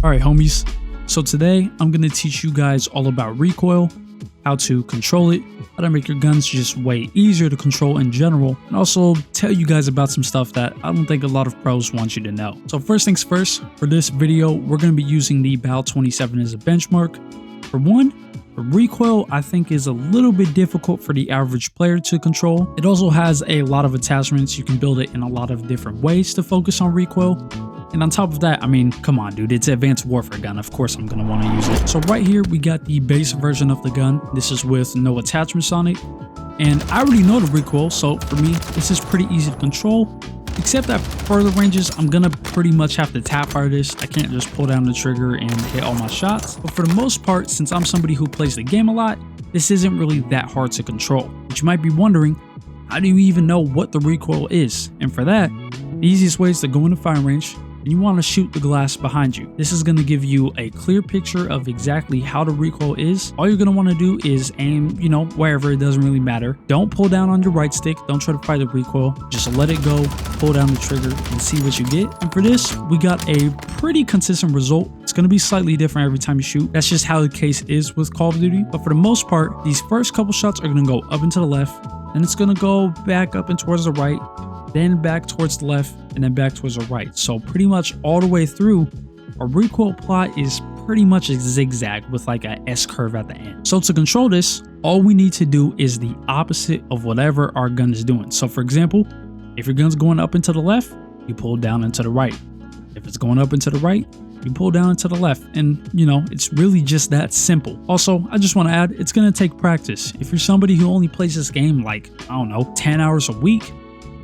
Alright homies, so today I'm going to teach you guys all about recoil, how to control it, how to make your guns just way easier to control in general, and also tell you guys about some stuff that I don't think a lot of pros want you to know. So first things first, for this video, we're going to be using the BAL 27 as a benchmark. For one, the recoil I think is a little bit difficult for the average player to control. It also has a lot of attachments. You can build it in a lot of different ways to focus on recoil. And on top of that, I mean, come on dude, it's an advanced warfare gun. Of course I'm going to want to use it. So right here we got the base version of the gun. This is with no attachments on it. And I already know the recoil, so for me this is pretty easy to control. Except at further ranges, I'm gonna pretty much have to tap fire this. I can't just pull down the trigger and hit all my shots. But for the most part, since I'm somebody who plays the game a lot, this isn't really that hard to control. But you might be wondering, how do you even know what the recoil is? And for that, the easiest way is to go in the firing range, and you want to shoot the glass behind you. This is going to give you a clear picture of exactly how the recoil is. All you're going to want to do is aim, wherever, it doesn't really matter. Don't pull down on your right stick. Don't try to fight the recoil. Just let it go, pull down the trigger, and see what you get. And for this, we got a pretty consistent result. It's going to be slightly different every time you shoot. That's just how the case is with Call of Duty. But for the most part, these first couple shots are going to go up and to the left, and it's going to go back up and towards the right, then back towards the left, and then back towards the right. So pretty much all the way through, our recoil plot is pretty much a zigzag with like a S-curve at the end. So to control this, all we need to do is the opposite of whatever our gun is doing. So for example, if your gun's going up and to the left, you pull down and to the right. If it's going up and to the right, you pull down and to the left. And it's really just that simple. Also, I just want to add, it's going to take practice. If you're somebody who only plays this game like, I don't know, 10 hours a week,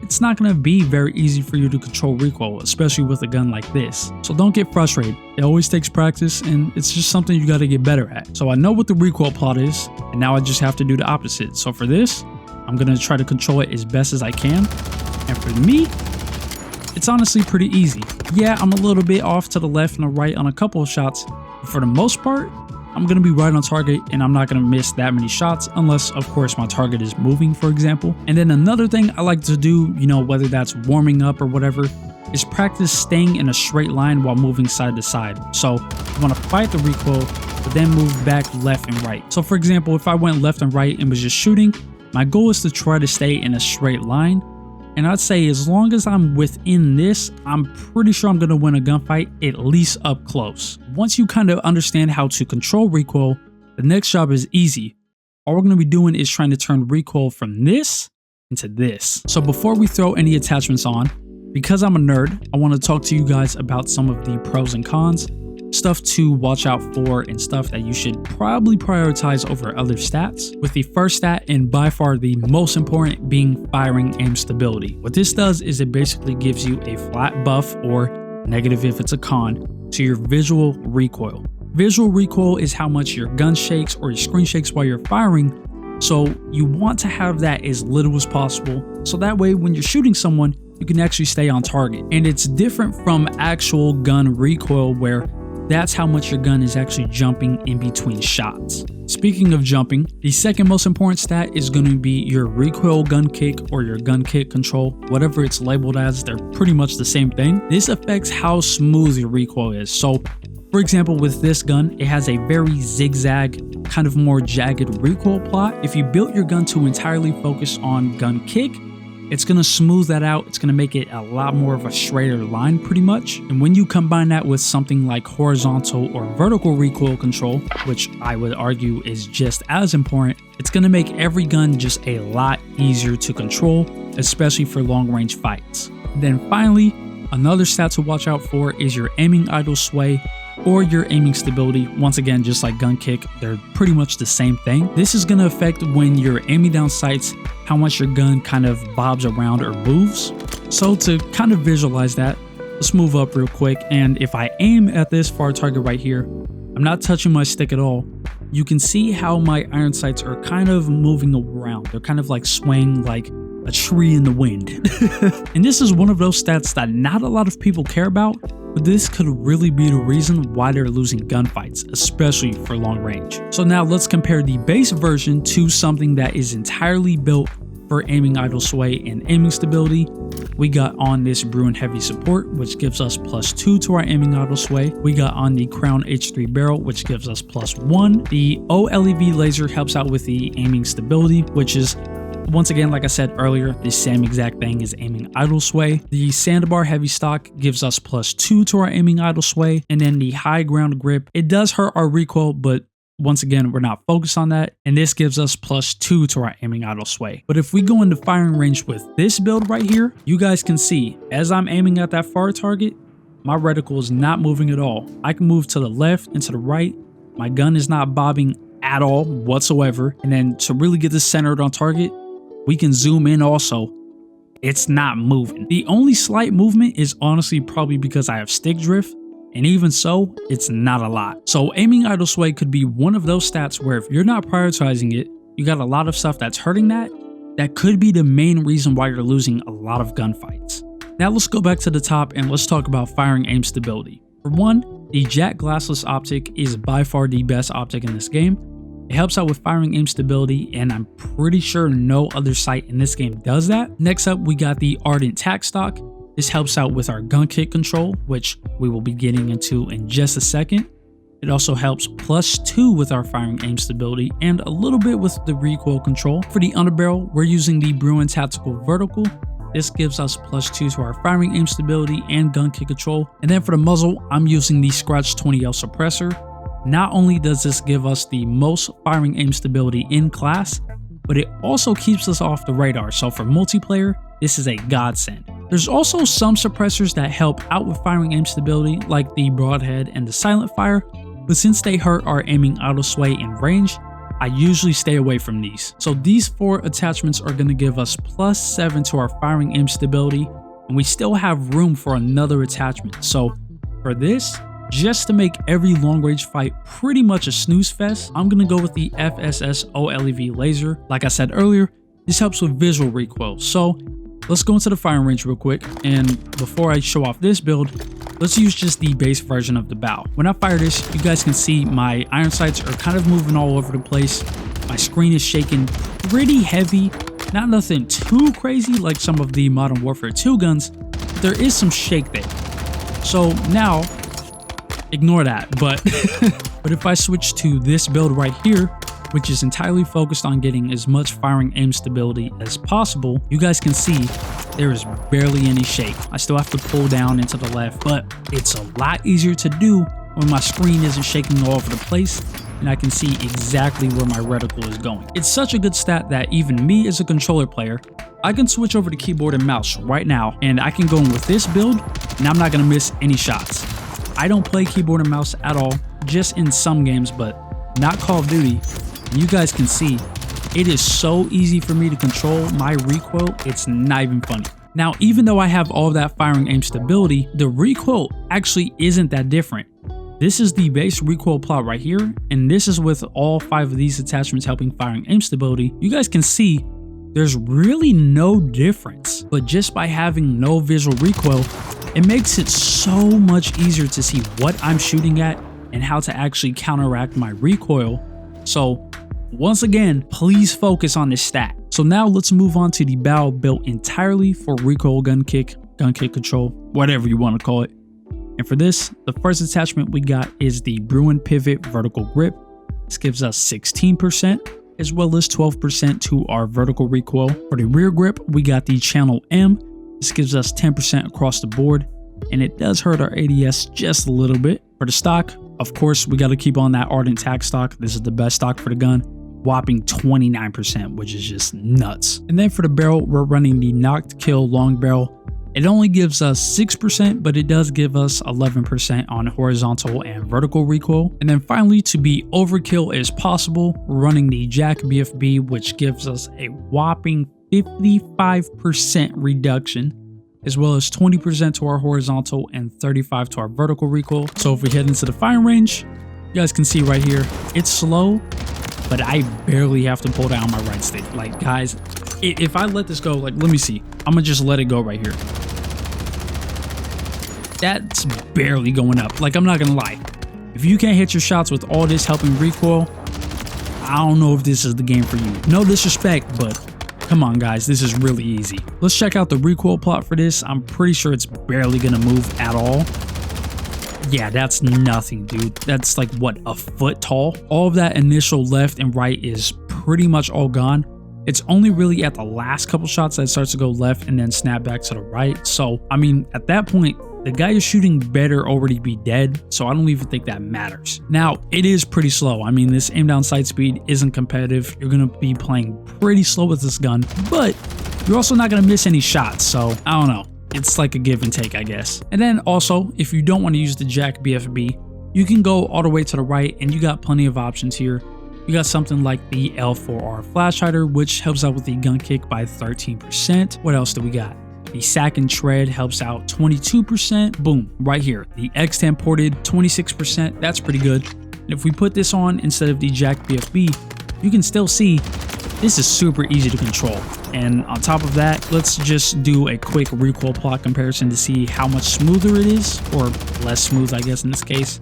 it's not going to be very easy for you to control recoil, especially with a gun like this. So don't get frustrated. It always takes practice, and it's just something you got to get better at. So I know what the recoil plot is, and now I just have to do the opposite. So for this, I'm going to try to control it as best as I can. And for me, it's honestly pretty easy. Yeah, I'm a little bit off to the left and the right on a couple of shots, but for the most part, I'm going to be right on target, and I'm not going to miss that many shots unless, of course, my target is moving, for example. And then another thing I like to do, whether that's warming up or whatever, is practice staying in a straight line while moving side to side. So you want to fight the recoil, but then move back left and right. So for example, if I went left and right and was just shooting, my goal is to try to stay in a straight line. And I'd say as long as I'm within this, I'm pretty sure I'm going to win a gunfight, at least up close. Once you kind of understand how to control recoil, the next job is easy. All we're going to be doing is trying to turn recoil from this into this. So before we throw any attachments on, because I'm a nerd, I want to talk to you guys about some of the pros and cons, stuff to watch out for, and stuff that you should probably prioritize over other stats, with the first stat and by far the most important being firing aim stability. What this does is it basically gives you a flat buff, or negative if it's a con, to your visual recoil. Visual recoil is how much your gun shakes or your screen shakes while you're firing, so you want to have that as little as possible, so that way when you're shooting someone, you can actually stay on target. And it's different from actual gun recoil, where that's how much your gun is actually jumping in between shots. Speaking of jumping, the second most important stat is going to be your recoil gun kick or your gun kick control. Whatever it's labeled as, they're pretty much the same thing. This affects how smooth your recoil is. So for example, with this gun, it has a very zigzag, kind of more jagged recoil plot. If you built your gun to entirely focus on gun kick, it's going to smooth that out. It's going to make it a lot more of a straighter line pretty much. And when you combine that with something like horizontal or vertical recoil control, which I would argue is just as important, it's going to make every gun just a lot easier to control, especially for long range fights. Then finally, another stat to watch out for is your aiming idle sway or your aiming stability. Once again, just like gun kick, they're pretty much the same thing. This is going to affect when you're aiming down sights, how much your gun kind of bobs around or moves. So to kind of visualize that, let's move up real quick. And if I aim at this far target right here, I'm not touching my stick at all. You can see how my iron sights are kind of moving around. They're kind of like swaying like a tree in the wind. And this is one of those stats that not a lot of people care about, but this could really be the reason why they're losing gunfights, especially for long range. So now let's compare the base version to something that is entirely built for aiming idle sway and aiming stability. we got on this Bruin Heavy Support, which gives us +2 to our aiming idle sway. We got on the Crown H3 barrel, which gives us +1. The OLEV laser helps out with the aiming stability, which is, once again, like I said earlier, the same exact thing as aiming idle sway. The Sandbar Heavy Stock gives us +2 to our aiming idle sway. And then the High Ground Grip, it does hurt our recoil, but once again, we're not focused on that, and this gives us +2 to our aiming idle sway. But if we go into firing range with this build right here, you guys can see, as I'm aiming at that far target, my reticle is not moving at all. I can move to the left and to the right. My gun is not bobbing at all whatsoever. And then to really get this centered on target, we can zoom in also. It's not moving. The only slight movement is honestly probably because I have stick drift. And even so, it's not a lot. So aiming idle sway could be one of those stats where if you're not prioritizing it, you got a lot of stuff that's hurting that. That could be the main reason why you're losing a lot of gunfights. Now let's go back to the top and let's talk about firing aim stability. For one, the Jack Glassless optic is by far the best optic in this game. It helps out with firing aim stability, and I'm pretty sure no other sight in this game does that. Next up, we got the Ardent Tac Stock. This helps out with our gun kick control, which we will be getting into in just a second. It also helps +2 with our firing aim stability and a little bit with the recoil control. For the underbarrel, we're using the Bruin Tactical Vertical. This gives us +2 to our firing aim stability and gun kick control. And then for the muzzle, I'm using the Scratch 20L suppressor. Not only does this give us the most firing aim stability in class, but it also keeps us off the radar. So for multiplayer, this is a godsend. There's also some suppressors that help out with firing aim stability, like the Broadhead and the Silent Fire, but since they hurt our aiming idle sway in range, I usually stay away from these. So these 4 attachments are going to give us +7 to our firing aim stability, and we still have room for another attachment. So for this, just to make every long range fight pretty much a snooze fest, I'm going to go with the FSS OLEV laser. Like I said earlier, this helps with visual recoil. So let's go into the firing range real quick, and before I show off this build, let's use just the base version of the bow. When I fire this, you guys can see my iron sights are kind of moving all over the place. My screen is shaking pretty heavy, not nothing too crazy like some of the Modern Warfare 2 guns, but there is some shake there. So now, ignore that, but if I switch to this build right here, which is entirely focused on getting as much firing aim stability as possible, you guys can see there is barely any shake. I still have to pull down into the left, but it's a lot easier to do when my screen isn't shaking all over the place and I can see exactly where my reticle is going. It's such a good stat that even me as a controller player, I can switch over to keyboard and mouse right now, and I can go in with this build and I'm not gonna miss any shots. I don't play keyboard and mouse at all, just in some games, but not Call of Duty. And you guys can see, it is so easy for me to control my recoil, it's not even funny. Now, even though I have all of that firing aim stability, the recoil actually isn't that different. This is the base recoil plot right here, and this is with all 5 of these attachments helping firing aim stability. You guys can see there's really no difference, but just by having no visual recoil, it makes it so much easier to see what I'm shooting at and how to actually counteract my recoil. So once again, please focus on this stat. So now let's move on to the bow built entirely for recoil gun kick control, whatever you want to call it. And for this, the first attachment we got is the Bruin Pivot Vertical Grip. This gives us 16% as well as 12% to our vertical recoil. For the rear grip, we got the Channel M. This gives us 10% across the board, and it does hurt our ADS just a little bit. For the stock, of course, we got to keep on that Ardent Tac stock. This is the best stock for the gun, whopping 29%, which is just nuts. And then for the barrel, we're running the Knocked Kill Long Barrel. It only gives us 6%, but it does give us 11% on horizontal and vertical recoil. And then finally, to be overkill as possible, we're running the Jack BFB, which gives us a whopping 55% reduction, as well as 20% to our horizontal and 35% to our vertical recoil. So if we head into the firing range, you guys can see right here, it's slow, but I barely have to pull down my right stick. Like, guys, if I let this go, like, let me see, I'm gonna just let it go right here. That's barely going up. Like, I'm not gonna lie, if you can't hit your shots with all this helping recoil, I don't know if this is the game for you. No disrespect, but Come on guys, this is really easy. Let's check out the recoil plot for this. I'm pretty sure it's barely gonna move at all. Yeah, that's nothing, dude. That's like, what, a foot tall? All of that initial left and right is pretty much all gone. It's only really at the last couple shots that it starts to go left and then snap back to the right. So, I mean, at that point, the guy you're shooting better already be dead, so I don't even think that matters. Now, it is pretty slow. I mean, this aim down sight speed isn't competitive. You're gonna be playing pretty slow with this gun, but you're also not gonna miss any shots, so I don't know. It's like a give and take, I guess. And then also, if you don't want to use the Jack BFB, you can go all the way to the right and you got plenty of options here. You got something like the L4R flash hider, which helps out with the gun kick by 13%. What else do we got? The sack and tread helps out 22%. Boom, right here. The X10 ported 26%. That's pretty good. And if we put this on instead of the Jack BFB, you can still see this is super easy to control. And on top of that, let's just do a quick recoil plot comparison to see how much smoother it is, or less smooth, I guess, in this case.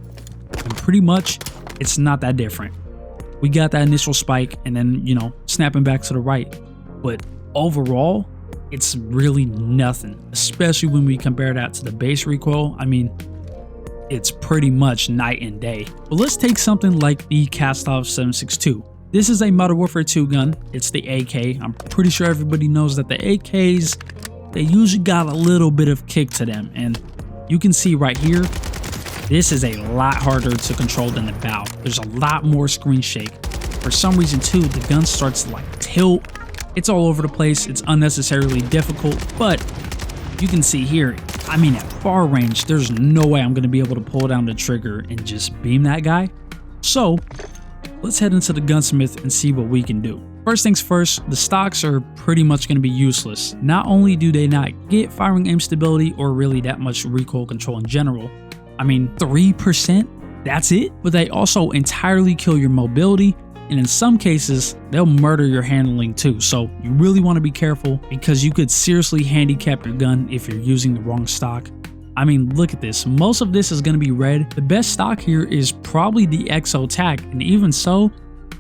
And pretty much, it's not that different. We got that initial spike and then, you know, snapping back to the right. But overall, it's really nothing, especially when we compare that to the base recoil. I mean, it's pretty much night and day. But let's take something like the Kastov 7.62. This is a Modern Warfare 2 gun. It's the AK. I'm pretty sure everybody knows that the AKs, they usually got a little bit of kick to them. And you can see right here, this is a lot harder to control than the bow. There's a lot more screen shake. For some reason too, the gun starts to like tilt. It's all over the place. It's unnecessarily difficult, but you can see here, I mean, at far range, there's no way I'm gonna be able to pull down the trigger and just beam that guy. So let's head into the gunsmith and see what we can do. First things first, the stocks are pretty much going to be useless. Not only do they not get firing aim stability or really that much recoil control in general, I mean 3%, that's it, but they also entirely kill your mobility, and in some cases, they'll murder your handling too. So you really want to be careful because you could seriously handicap your gun if you're using the wrong stock. I mean, look at this. Most of this is going to be red. The best stock here is probably the XO TAC, and even so,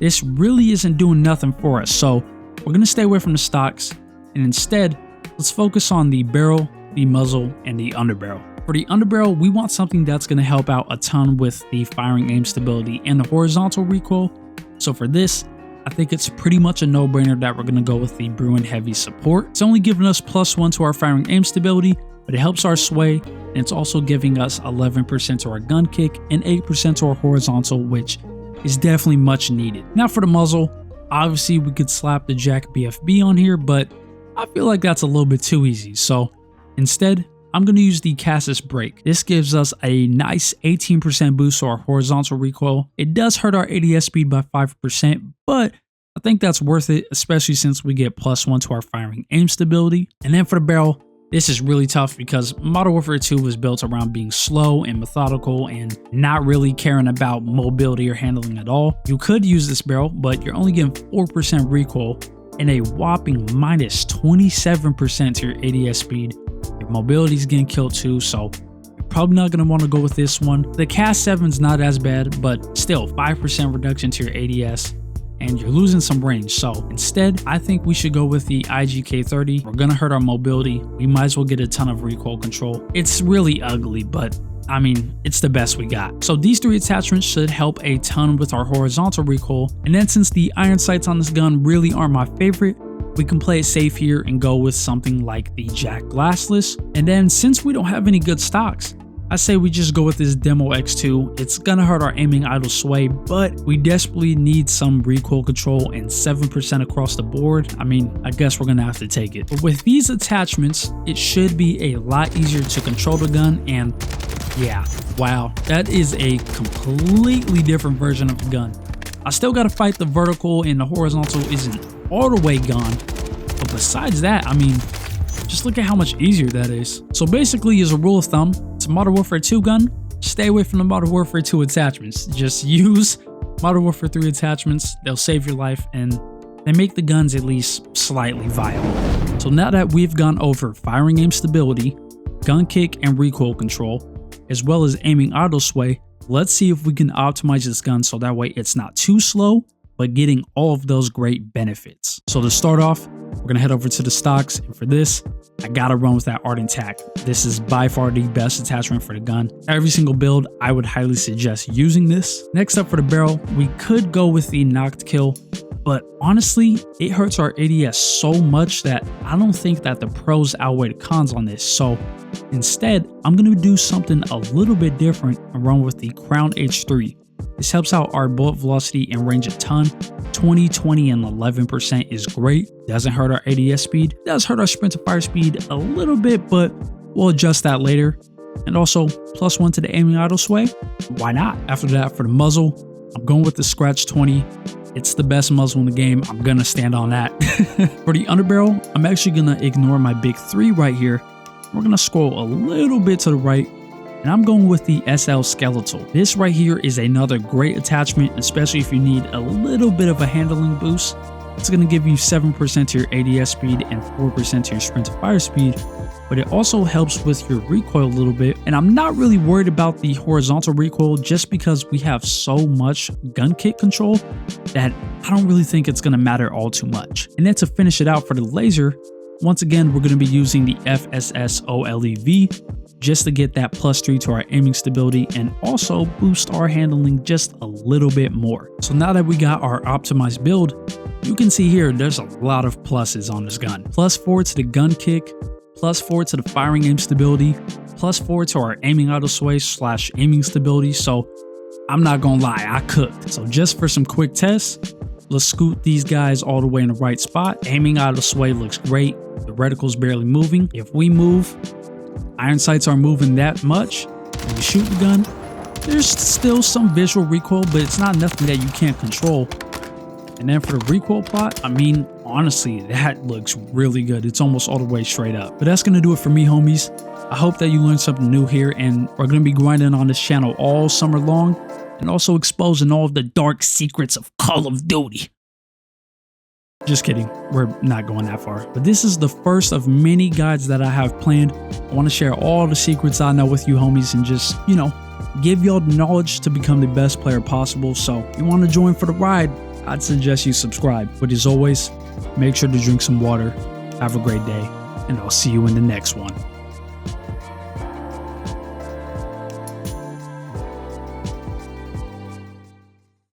this really isn't doing nothing for us. So we're going to stay away from the stocks, and instead, let's focus on the barrel, the muzzle, and the underbarrel. For the underbarrel, we want something that's going to help out a ton with the firing aim stability and the horizontal recoil. So for this, I think it's pretty much a no-brainer that we're going to go with the Bruin Heavy support. It's only giving us +1 to our firing aim stability, but it helps our sway, and it's also giving us 11% to our gun kick and 8% to our horizontal, which is definitely much needed. Now for the muzzle, obviously we could slap the Jack BFB on here, but I feel like that's a little bit too easy. So instead, I'm going to use the Cassis brake. This gives us a nice 18% boost to our horizontal recoil. It does hurt our ADS speed by 5%, but I think that's worth it, especially since we get +1 to our firing aim stability. And then for the barrel, this is really tough because Modern Warfare 2 was built around being slow and methodical and not really caring about mobility or handling at all. You could use this barrel, but you're only getting 4% recoil and a whopping -27% to your ADS speed. Your mobility is getting killed too, so you're probably not going to want to go with this one. The Cas 7's not as bad, but still 5% reduction to your ADS. And you're losing some range. So instead, I think we should go with the IGK30. We're gonna hurt our mobility. We might as well get a ton of recoil control. It's really ugly, but I mean, it's the best we got. So these 3 attachments should help a ton with our horizontal recoil. And then since the iron sights on this gun really aren't my favorite, we can play it safe here and go with something like the Jack Glassless. And then since we don't have any good stocks, I say we just go with this Demo X2. It's gonna hurt our aiming idle sway, but we desperately need some recoil control and 7% across the board. I mean, I guess we're gonna have to take it. But with these attachments, it should be a lot easier to control the gun, and yeah, wow, that is a completely different version of the gun. I still gotta fight the vertical and the horizontal isn't all the way gone, but besides that, I mean, just look at how much easier that is. So basically, as a rule of thumb, it's a Modern Warfare 2 gun. Stay away from the Modern Warfare 2 attachments. Just use Modern Warfare 3 attachments. They'll save your life and they make the guns at least slightly viable. So now that we've gone over firing aim stability, gun kick and recoil control, as well as aiming idle sway, let's see if we can optimize this gun so that way it's not too slow, but getting all of those great benefits. So to start off, we're gonna head over to the stocks, and for this, I gotta run with that Ardent Tack. This is by far the best attachment for the gun. Every single build, I would highly suggest using this. Next up for the barrel, we could go with the Knocked Kill, but honestly, it hurts our ADS so much that I don't think that the pros outweigh the cons on this. So instead, I'm gonna do something a little bit different and run with the Crown H3. This helps out our bullet velocity and range a ton. 20, 20, and 11% is great. Doesn't hurt our ADS speed. Does hurt our sprint to fire speed a little bit, but we'll adjust that later. And also, +1 to the aiming idle sway. Why not? After that, for the muzzle, I'm going with the Scratch 20. It's the best muzzle in the game. I'm gonna stand on that. For the underbarrel, I'm actually gonna ignore my big 3 right here. We're gonna scroll a little bit to the right, and I'm going with the SL Skeletal. This right here is another great attachment, especially if you need a little bit of a handling boost. It's going to give you 7% to your ADS speed and 4% to your sprint to fire speed, but it also helps with your recoil a little bit. And I'm not really worried about the horizontal recoil just because we have so much gun kick control that I don't really think it's going to matter all too much. And then to finish it out for the laser, once again, we're going to be using the FSS OLEV just to get that +3 to our aiming stability and also boost our handling just a little bit more. So now that we got our optimized build, you can see here there's a lot of pluses on this gun. +4 to the gun kick, +4 to the firing aim stability, +4 to our aiming idle sway / aiming stability. So I'm not gonna lie, I cooked. So just for some quick tests, let's scoot these guys all the way in the right spot. Aiming idle sway looks great. The reticle's barely moving. If we move, iron sights aren't moving that much. When we shoot the gun, there's still some visual recoil, but it's not nothing that you can't control. And then for the recoil plot, I mean, honestly, that looks really good. It's almost all the way straight up. But that's gonna do it for me, homies. I hope that you learned something new here, and we're gonna be grinding on this channel all summer long and also exposing all of the dark secrets of Call of Duty. Just kidding, we're not going that far. But this is the first of many guides that I have planned. I want to share all the secrets I know with you homies and just, you know, give y'all the knowledge to become the best player possible. So if you want to join for the ride, I'd suggest you subscribe. But as always, make sure to drink some water. Have a great day, and I'll see you in the next one.